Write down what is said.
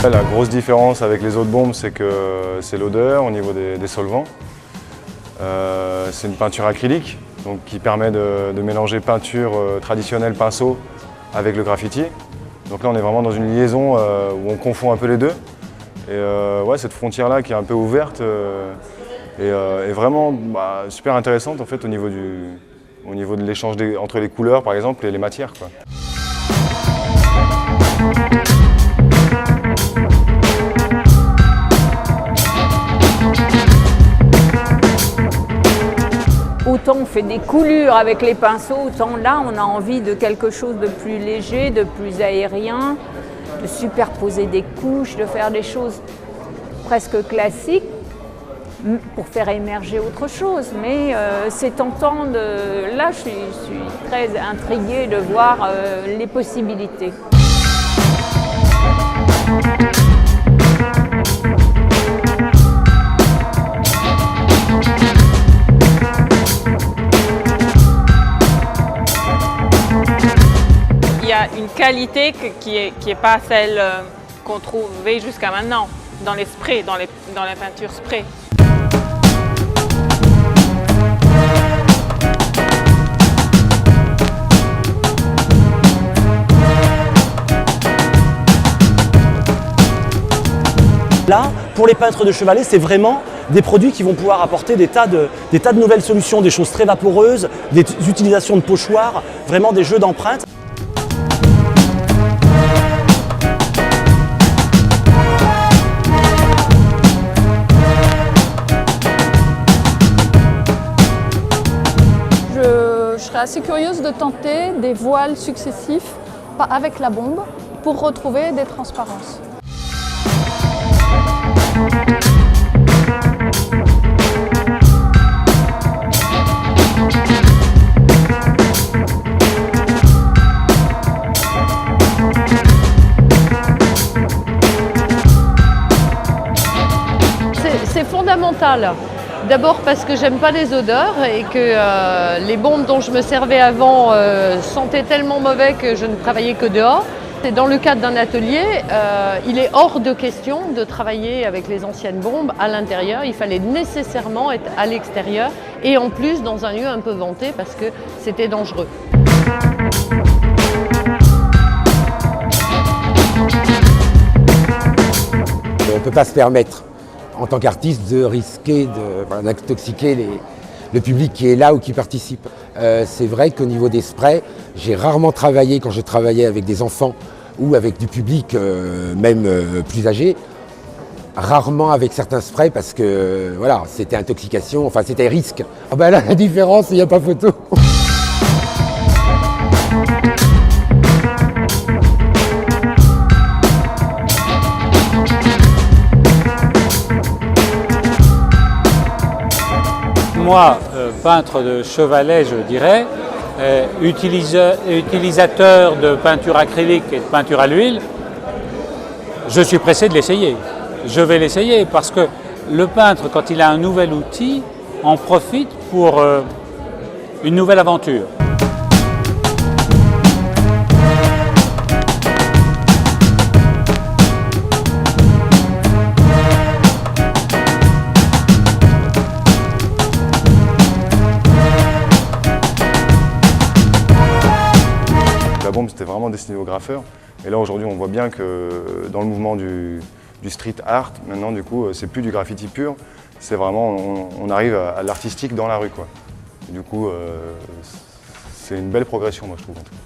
La grosse différence avec les autres bombes, c'est que c'est l'odeur au niveau des solvants. C'est une peinture acrylique, donc qui permet de mélanger peinture traditionnelle pinceau avec le graffiti. Donc là, on est vraiment dans une liaison où on confond un peu les deux. Et ouais, cette frontière-là qui est un peu ouverte est vraiment super intéressante en fait, au niveau de l'échange entre les couleurs, par exemple, et les matières, quoi. Autant on fait des coulures avec les pinceaux, autant là on a envie de quelque chose de plus léger, de plus aérien, de superposer des couches, de faire des choses presque classiques pour faire émerger autre chose. Mais c'est tentant de... Là je suis très intriguée de voir les possibilités. Il y a une qualité qui est pas celle qu'on trouvait jusqu'à maintenant dans les sprays, dans la peinture spray. Là, pour les peintres de chevalet, c'est vraiment des produits qui vont pouvoir apporter des tas de nouvelles solutions, des choses très vaporeuses, des utilisations de pochoirs, vraiment des jeux d'empreintes. Je serais assez curieuse de tenter des voiles successifs avec la bombe pour retrouver des transparences. C'est fondamental. D'abord parce que j'aime pas les odeurs et que les bombes dont je me servais avant sentaient tellement mauvais que je ne travaillais que dehors. Et dans le cadre d'un atelier, il est hors de question de travailler avec les anciennes bombes à l'intérieur. Il fallait nécessairement être à l'extérieur et en plus dans un lieu un peu vanté parce que c'était dangereux. On ne peut pas se permettre en tant qu'artiste de risquer d'intoxiquer le public qui est là ou qui participe. C'est vrai qu'au niveau des sprays, j'ai rarement travaillé quand je travaillais avec des enfants ou avec du public même plus âgé. Rarement avec certains sprays parce que voilà, c'était intoxication, enfin c'était risque. Ah ben là la différence, il n'y a pas photo. Moi, peintre de chevalet, je dirais, utilisateur de peinture acrylique et de peinture à l'huile, je suis pressé de l'essayer. Je vais l'essayer parce que le peintre, quand il a un nouvel outil, en profite pour une nouvelle aventure. La bombe, c'était vraiment destiné aux graffeurs. Et là, aujourd'hui, on voit bien que dans le mouvement du street art, maintenant, du coup, c'est plus du graffiti pur. C'est vraiment, on arrive à l'artistique dans la rue, quoi. Et du coup, c'est une belle progression, moi, je trouve. En tout cas.